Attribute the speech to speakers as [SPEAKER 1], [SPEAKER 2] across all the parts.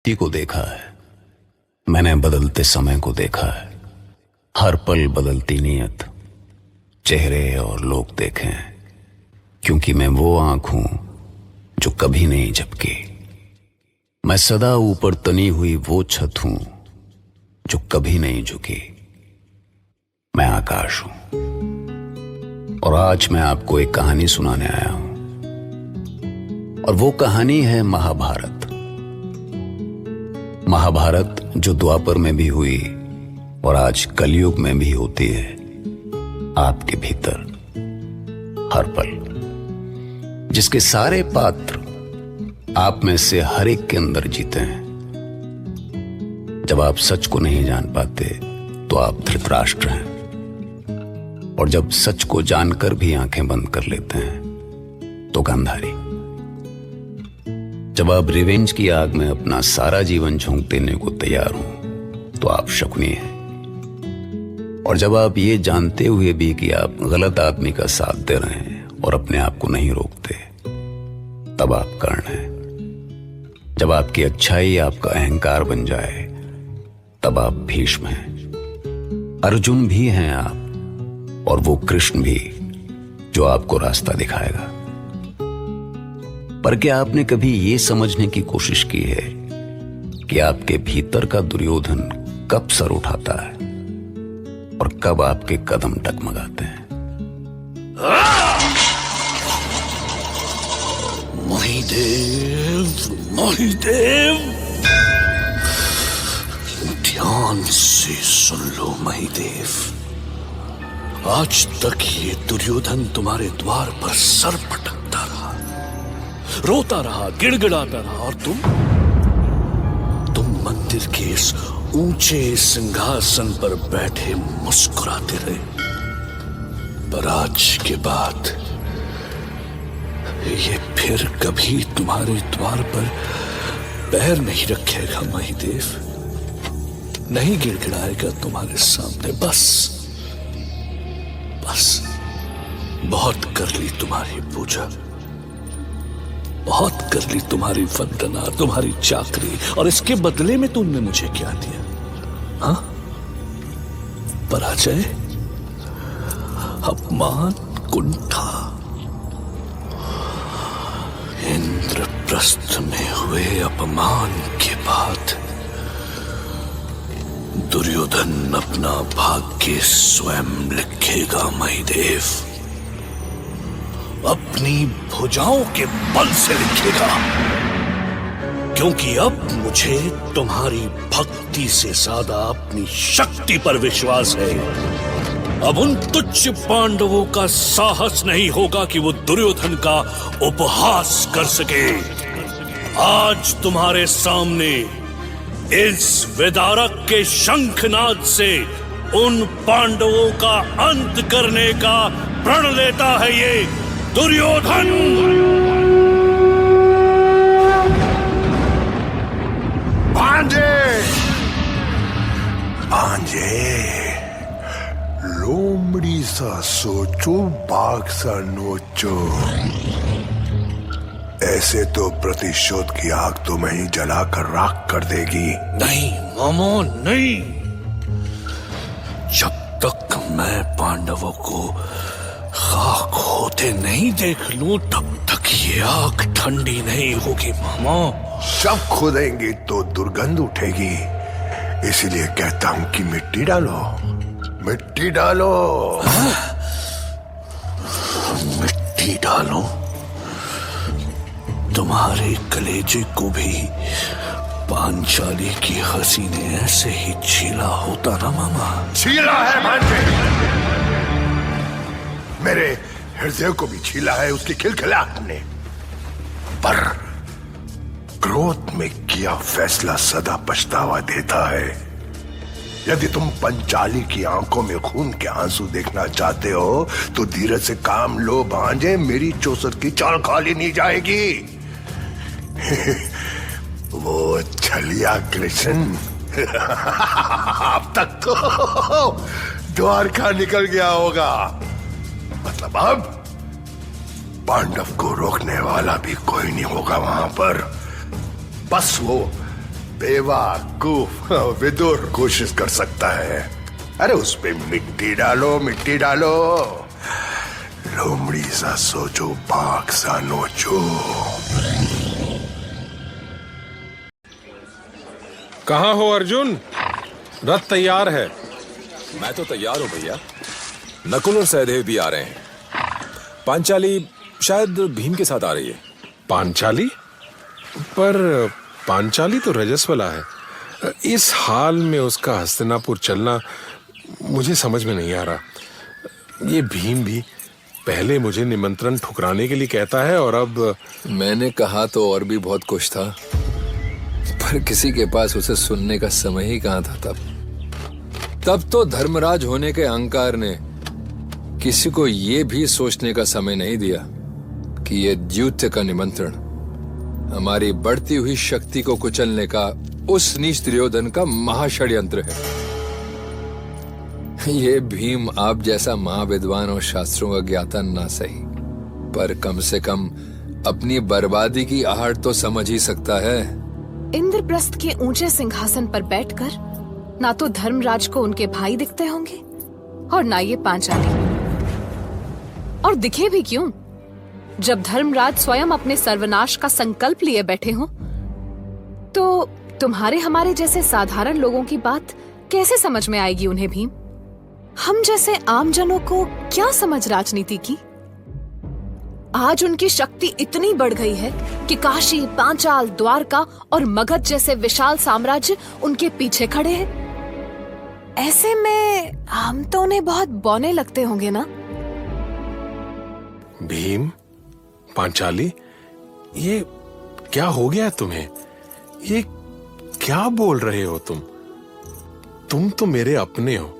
[SPEAKER 1] ही को देखा है, मैंने बदलते समय को देखा है। हर पल बदलती नीयत, चेहरे और लोग देखे हैं, क्योंकि मैं वो आंख हूं जो कभी नहीं झपकी। मैं सदा ऊपर तनी हुई वो छत हूं जो कभी नहीं झुकी। मैं आकाश हूं और आज मैं आपको एक कहानी सुनाने आया हूं, और वो कहानी है महाभारत। महाभारत जो द्वापर में भी हुई और आज कलयुग में भी होती है, आपके भीतर हर पल। जिसके सारे पात्र आप में से हर एक के अंदर जीते हैं। जब आप सच को नहीं जान पाते तो आप धृतराष्ट्र हैं, और जब सच को जानकर भी आंखें बंद कर लेते हैं तो गांधारी। जब आप रिवेंज की आग में अपना सारा जीवन झोंक देने को तैयार हो तो आप शकुनी हैं, और जब आप ये जानते हुए भी कि आप गलत आदमी का साथ दे रहे हैं और अपने आप को नहीं रोकते, तब आप कर्ण हैं। जब आपकी अच्छाई आपका अहंकार बन जाए तब आप भीष्म हैं। अर्जुन भी हैं आप, और वो कृष्ण भी जो आपको रास्ता दिखाएगा। पर क्या आपने कभी ये समझने की कोशिश की है कि आपके भीतर का दुर्योधन कब सर उठाता है और कब आपके कदम डगमगाते हैं?
[SPEAKER 2] महिदेव, महिदेव, ध्यान से सुन लो महिदेव। आज तक ये दुर्योधन तुम्हारे द्वार पर सर पटकता रहा, रोता रहा, गिड़गिड़ाता रहा, और तुम मंदिर के इस ऊंचे सिंहासन पर बैठे मुस्कुराते रहे। पर आज के बाद ये फिर कभी तुम्हारे द्वार पर पैर नहीं रखेगा महिदेव, नहीं गिड़गिड़ाएगा तुम्हारे सामने। बस बहुत कर ली तुम्हारी पूजा, बहुत कर ली तुम्हारी वंदना, तुम्हारी चाकरी, और इसके बदले में तुमने मुझे क्या दिया? हाँ, पराजय, अपमान, कुंठा। इंद्रप्रस्थ में हुए अपमान के बाद दुर्योधन अपना भाग्य स्वयं लिखेगा महिदेव, अपनी भुजाओं के बल से लिखेगा। क्योंकि अब मुझे तुम्हारी भक्ति से ज्यादा अपनी शक्ति पर विश्वास है। अब उन तुच्छ पांडवों का साहस नहीं होगा कि वो दुर्योधन का उपहास कर सके। आज तुम्हारे सामने इस विदारक के शंखनाद से उन पांडवों का अंत करने का प्रण लेता है ये दुर्योधन।
[SPEAKER 3] भांजे, भांजे, लोमड़ी सा सोचो, बाघ सा नोचो। ऐसे तो प्रतिशोध की आग तुम्हें ही जलाकर राख कर देगी।
[SPEAKER 2] नहीं मामो, नहीं। जब तक मैं पांडवों को खाक होते नहीं देख लूं, तब तक ये आग ठंडी नहीं होगी मामा।
[SPEAKER 3] शव खोदेंगे तो दुर्गंध उठेगी, इसीलिए कहता हूं कि मिट्टी डालो, मिट्टी डालो।
[SPEAKER 2] मिट्टी डालो? तुम्हारे कलेजे को भी पांचाली की हंसी ने ऐसे ही छीला होता ना मामा।
[SPEAKER 3] छीला है भांजे, मेरे हृदय को भी छीला है उसकी खिलखिलाहट ने। पर क्रोध में किया फैसला सदा पछतावा देता है। यदि तुम पंचाली की आंखों में खून के आंसू देखना चाहते हो तो धीरज से काम लो भांजे, मेरी चौसर की चाल खाली नहीं जाएगी। वो छलिया कृष्ण अब तक तो द्वारका निकल गया होगा, मतलब अब पांडव को रोकने वाला भी कोई नहीं होगा वहां पर। बस वो बेवकूफ विदुर कोशिश कर सकता है। अरे उस पे मिट्टी डालो, मिट्टी डालो। लोमड़ी सा सोचो, बाघ सा नोचो।
[SPEAKER 4] कहाँ हो अर्जुन? रथ तैयार है।
[SPEAKER 5] मैं तो तैयार हूं भैया। नकुल और सहदेव भी आ रहे हैं। पांचाली शायद भीम के साथ आ रही है।
[SPEAKER 4] पांचाली? पर पांचाली तो रजस्वला है। इस हाल में उसका हस्तिनापुर चलना मुझे समझ में नहीं आ रहा। ये भीम भी पहले मुझे निमंत्रण ठुकराने के लिए कहता है और अब।
[SPEAKER 5] मैंने कहा तो और भी बहुत कुछ था, पर किसी के पास उसे सुनने का समय ही कहां था। तब तो धर्मराज होने के अहंकार ने किसी को यह भी सोचने का समय नहीं दिया कि यह द्यूत्य का निमंत्रण हमारी बढ़ती हुई शक्ति को कुचलने का उस नीच दुर्योधन का महाषड्यंत्र है। ये भीम आप जैसा महाविद्वान और शास्त्रों का ज्ञाता ना सही, पर कम से कम अपनी बर्बादी की आहट तो समझ ही सकता है।
[SPEAKER 6] इंद्रप्रस्थ के ऊंचे सिंहासन पर बैठकर ना तो धर्मराज को उनके भाई दिखते होंगे और ना ये पांचाली। और दिखे भी क्यों, जब धर्मराज स्वयं अपने सर्वनाश का संकल्प लिए बैठे हों, तो तुम्हारे हमारे जैसे साधारण लोगों की बात कैसे समझ में आएगी उन्हें भीम? हम जैसे आम जनों को क्या समझ राजनीति की? आज उनकी शक्ति इतनी बढ़ गई है कि काशी, पांचाल, द्वारका और मगध जैसे विशाल साम्राज्य उनके पीछे खड़े हैं। ऐसे में हम तो उन्हें बहुत बौने लगते होंगे ना?
[SPEAKER 4] भीम, पांचाली, ये क्या हो गया तुम्हें? ये क्या बोल रहे हो तुम? तुम तो मेरे अपने हो।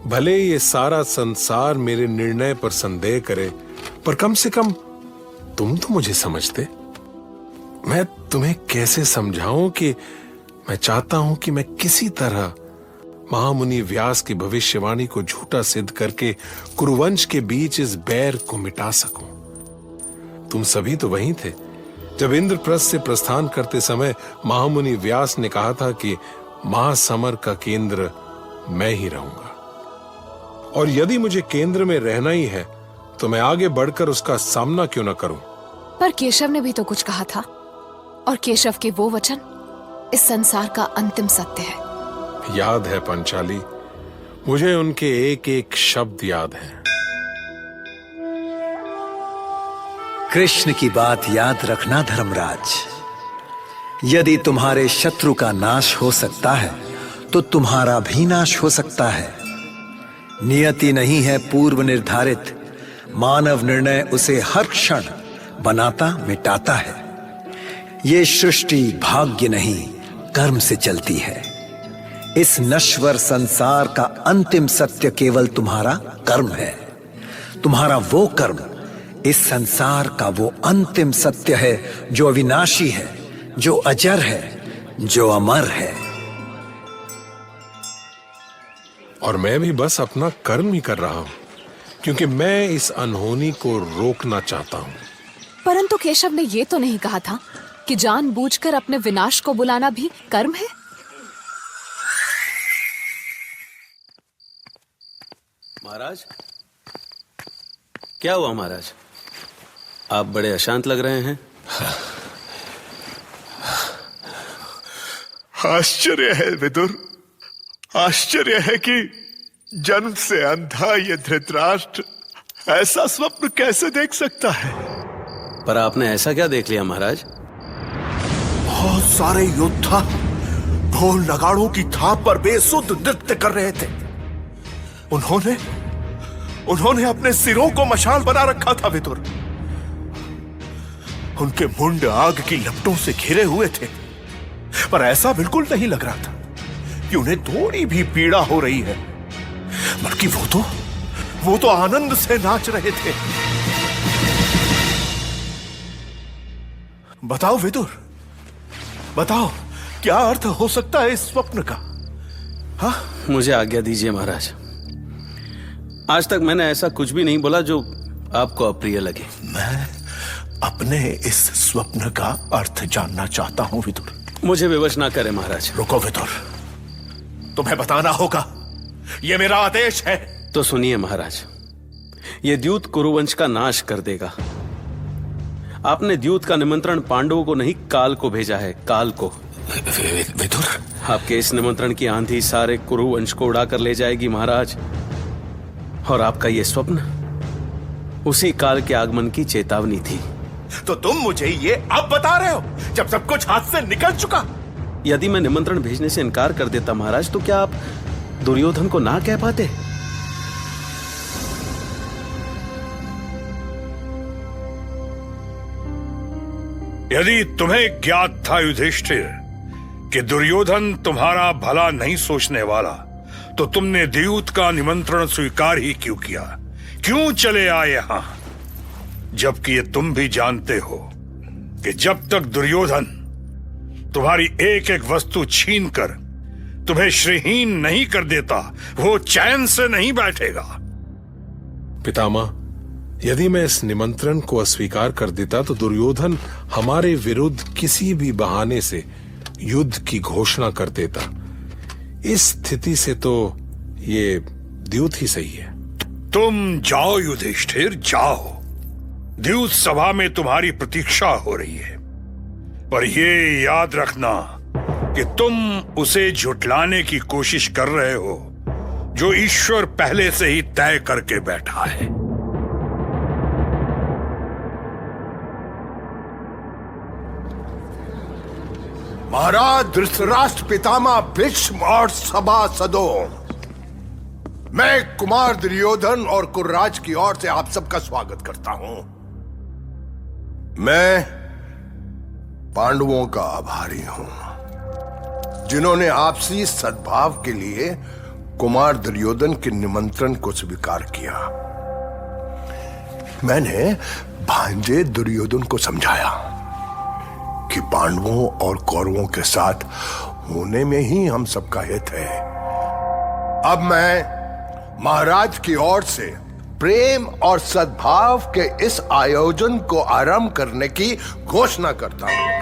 [SPEAKER 4] भले ये सारा संसार मेरे निर्णय पर संदेह करे, पर कम से कम तुम तो मुझे समझते। मैं तुम्हें कैसे समझाऊं कि मैं चाहता हूं कि मैं किसी तरह महामुनि व्यास की भविष्यवाणी को झूठा सिद्ध करके कुरुवंश के बीच इस बैर को मिटा सकूं। तुम सभी तो वहीं थे जब इंद्रप्रस्थ से प्रस्थान करते समय महामुनि व्यास ने कहा था कि महासमर का केंद्र मैं ही रहूंगा, और यदि मुझे केंद्र में रहना ही है तो मैं आगे बढ़कर उसका सामना क्यों न करूं।
[SPEAKER 6] पर केशव ने भी तो कुछ कहा था, और केशव के वो वचन इस संसार का अंतिम सत्य है।
[SPEAKER 4] याद है पांचाली, मुझे उनके एक एक शब्द याद है।
[SPEAKER 7] कृष्ण की बात याद रखना धर्मराज। यदि तुम्हारे शत्रु का नाश हो सकता है तो तुम्हारा भी नाश हो सकता है। नियति नहीं है पूर्व निर्धारित, मानव निर्णय उसे हर क्षण बनाता मिटाता है। ये सृष्टि भाग्य नहीं कर्म से चलती है। इस नश्वर संसार का अंतिम सत्य केवल तुम्हारा कर्म है। तुम्हारा वो कर्म इस संसार का वो अंतिम सत्य है जो अविनाशी है, जो अजर है, जो अमर है।
[SPEAKER 4] और मैं भी बस अपना कर्म ही कर रहा हूं, क्योंकि मैं इस अनहोनी को रोकना चाहता हूं।
[SPEAKER 6] परंतु केशव ने ये तो नहीं कहा था कि जानबूझकर अपने विनाश को बुलाना भी कर्म है?
[SPEAKER 8] महाराज, क्या हुआ महाराज? आप बड़े अशांत लग रहे हैं।
[SPEAKER 3] आश्चर्य है विदुर, आश्चर्य है कि जन्म से अंधा ये धृतराष्ट्र ऐसा स्वप्न कैसे देख सकता है।
[SPEAKER 8] पर आपने ऐसा क्या देख लिया महाराज?
[SPEAKER 3] बहुत सारे योद्धा ढोल नगाड़ों की थाप पर बेसुध नृत्य कर रहे थे। उन्होंने अपने सिरों को मशाल बना रखा था विदुर। उनके मुंड आग की लपटों से घिरे हुए थे, पर ऐसा बिल्कुल नहीं लग रहा था कि उन्हें थोड़ी भी पीड़ा हो रही है, बल्कि वो तो आनंद से नाच रहे थे। बताओ विदुर, बताओ क्या अर्थ हो सकता है इस स्वप्न का? हाँ?
[SPEAKER 8] मुझे आज्ञा दीजिए महाराज। आज तक मैंने ऐसा कुछ भी नहीं बोला जो आपको अप्रिय लगे।
[SPEAKER 3] मैं अपने इस स्वप्न का अर्थ जानना चाहता हूं विदुर।
[SPEAKER 8] मुझे विवश ना करें महाराज।
[SPEAKER 3] रुको विदुर, तुम्हें बताना होगा, यह मेरा आदेश है।
[SPEAKER 8] तो सुनिए महाराज, यह द्यूत कुरुवंश का नाश कर देगा। आपने द्यूत का निमंत्रण पांडवों को नहीं, काल को भेजा है, काल को।
[SPEAKER 3] विदुर,
[SPEAKER 8] आपके इस निमंत्रण की आंधी सारे कुरुवंश को उड़ा कर ले जाएगी महाराज। और आपका यह स्वप्न उसी काल के आगमन की चेतावनी थी।
[SPEAKER 3] तो तुम मुझे ये अब बता रहे हो, जब सब कुछ हाथ से निकल चुका?
[SPEAKER 8] यदि मैं निमंत्रण भेजने से इनकार कर देता महाराज, तो क्या आप दुर्योधन को ना कह पाते?
[SPEAKER 3] यदि तुम्हें ज्ञात था युधिष्ठिर कि दुर्योधन तुम्हारा भला नहीं सोचने वाला, तो तुमने द्यूत का निमंत्रण स्वीकार ही क्यों किया? क्यों चले आए यहां? जबकि ये तुम भी जानते हो कि जब तक दुर्योधन तुम्हारी एक एक वस्तु छीन कर तुम्हें श्रीहीन नहीं कर देता, वो चैन से नहीं बैठेगा।
[SPEAKER 4] पितामह, यदि मैं इस निमंत्रण को अस्वीकार कर देता तो दुर्योधन हमारे विरुद्ध किसी भी बहाने से युद्ध की घोषणा कर देता। इस स्थिति से तो ये द्यूत ही सही है।
[SPEAKER 3] तुम जाओ युधिष्ठिर, जाओ। द्यूत सभा में तुम्हारी प्रतीक्षा हो रही है, पर ये याद रखना कि तुम उसे झुठलाने की कोशिश कर रहे हो जो ईश्वर पहले से ही तय करके बैठा है। महाराज धृतराष्ट्र, पितामह भीष्म और सभासदों, मैं कुमार दुर्योधन और कुर्राज की ओर से आप सबका स्वागत करता हूं। मैं पांडवों का आभारी हूं जिन्होंने आपसी सद्भाव के लिए कुमार दुर्योधन के निमंत्रण को स्वीकार किया। मैंने भांजे दुर्योधन को समझाया कि पांडवों और कौरवों के साथ होने में ही हम सबका हित है। अब मैं महाराज की ओर से प्रेम और सद्भाव के इस आयोजन को आरंभ करने की घोषणा करता हूं।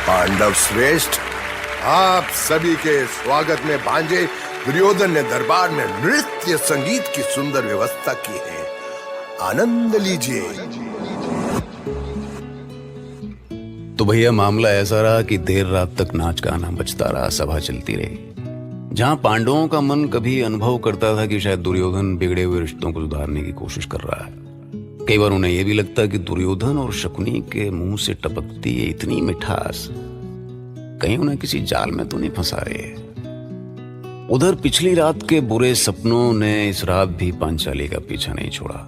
[SPEAKER 3] पांडव श्रेष्ठ, आप सभी के स्वागत में भांजे दुर्योधन ने दरबार में नृत्य संगीत की सुंदर व्यवस्था की है। आनंद लीजिए।
[SPEAKER 1] तो भैया मामला ऐसा रहा कि देर रात तक नाच गाना बजता रहा, सभा चलती रही। जहां पांडवों का मन कभी अनुभव करता था कि शायद दुर्योधन बिगड़े हुए रिश्तों को सुधारने की कोशिश कर रहा है, कई बार उन्हें यह भी लगता कि दुर्योधन और शकुनी के मुंह से टपकती है इतनी मिठास, कहीं उन्हें किसी जाल में तो नहीं फंसा रहे। उधर पिछली रात के बुरे सपनों ने इस रात भी पांचाली का पीछा नहीं छोड़ा।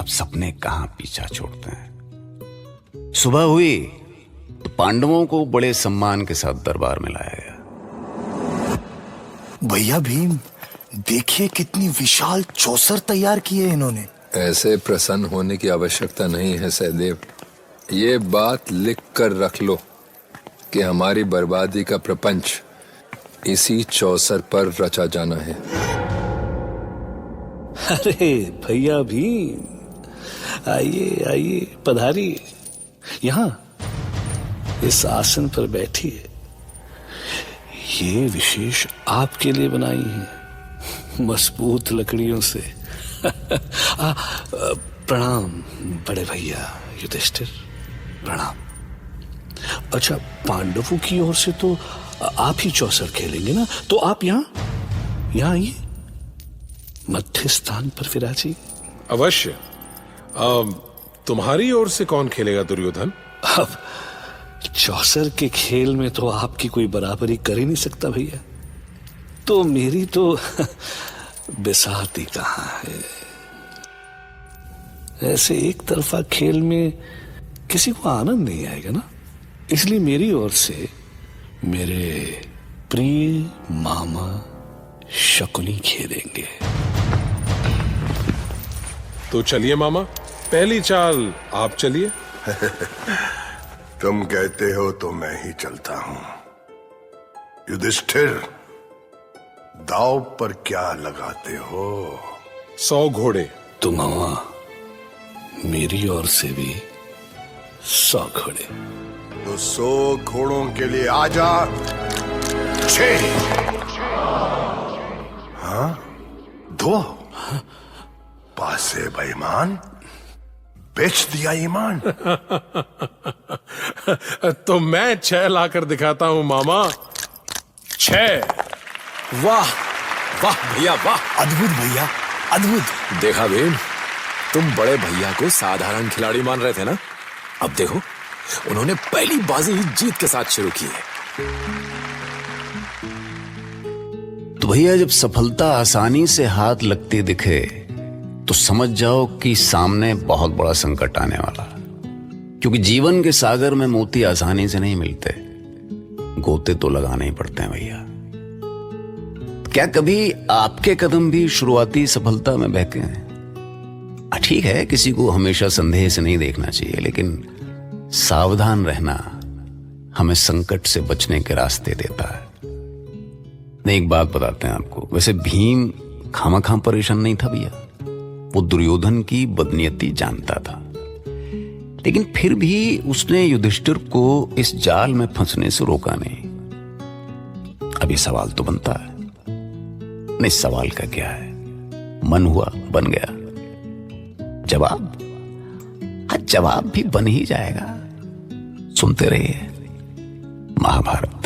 [SPEAKER 1] अब सपने कहां पीछा छोड़ते हैं। सुबह हुई तो पांडवों को बड़े सम्मान के साथ दरबार में लाया गया।
[SPEAKER 9] भैया भीम, देखिए कितनी विशाल चौसर तैयार की है इन्होंने।
[SPEAKER 5] ऐसे प्रसन्न होने की आवश्यकता नहीं है सहदेव। ये बात लिख कर रख लो कि हमारी बर्बादी का प्रपंच इसी चौसर पर रचा जाना है।
[SPEAKER 2] अरे भैया भीम, आइए आइए, पधारिए। यहां इस आसन पर बैठिए। ये विशेष आपके लिए बनाई है, मजबूत लकड़ियों से। प्रणाम बड़े भैया युधिष्ठिर, प्रणाम। अच्छा, पांडवों की ओर से तो आप ही चौसर खेलेंगे ना, तो आप यहाँ आइए, मध्य स्थान पर विराजिए।
[SPEAKER 4] अवश्य। तुम्हारी ओर से कौन खेलेगा दुर्योधन?
[SPEAKER 2] अब चौसर के खेल में तो आपकी कोई बराबरी कर ही नहीं सकता भैया, तो मेरी तो बिसाती कहां है। ऐसे एक तरफा खेल में किसी को आनंद नहीं आएगा ना, इसलिए मेरी ओर से मेरे प्रिय मामा शकुनी खेलेंगे।
[SPEAKER 4] तो चलिए मामा, पहली चाल आप चलिए।
[SPEAKER 3] तुम कहते हो तो मैं ही चलता हूं। युधिष्ठिर, दांव पर क्या लगाते हो?
[SPEAKER 4] 100 घोड़े।
[SPEAKER 2] तो मामा, मेरी ओर से भी 100 घोड़े।
[SPEAKER 3] तो 100 घोड़ों के लिए आजा 6। हाँ 2 पासे बेईमान, बेच दिया ईमान।
[SPEAKER 4] तो मैं 6 लाकर दिखाता हूं मामा। 6।
[SPEAKER 9] वाह वाह भैया वाह, अद्भुत भैया अद्भुत। देखा बेन, तुम बड़े भैया को साधारण खिलाड़ी मान रहे थे ना, अब देखो उन्होंने पहली बाजी ही जीत के साथ शुरू की है।
[SPEAKER 1] तो भैया जब सफलता आसानी से हाथ लगती दिखे तो समझ जाओ कि सामने बहुत बड़ा संकट आने वाला। क्योंकि जीवन के सागर में मोती आसानी से नहीं मिलते, गोते तो लगाने ही पड़ते हैं भैया। क्या कभी आपके कदम भी शुरुआती सफलता में बहके हैं? ठीक है, किसी को हमेशा संदेह से नहीं देखना चाहिए, लेकिन सावधान रहना हमें संकट से बचने के रास्ते देता है। एक बात बताते हैं आपको, वैसे भीम खामखाम परेशान नहीं था भैया, वो दुर्योधन की बदनीयती जानता था, लेकिन फिर भी उसने युधिष्ठिर को इस जाल में फंसने से रोका नहीं। अभी सवाल तो बनता है, नहीं सवाल का क्या है, मन हुआ बन गया, जवाब जवाब भी बन ही जाएगा। सुनते रहिए महाभारत।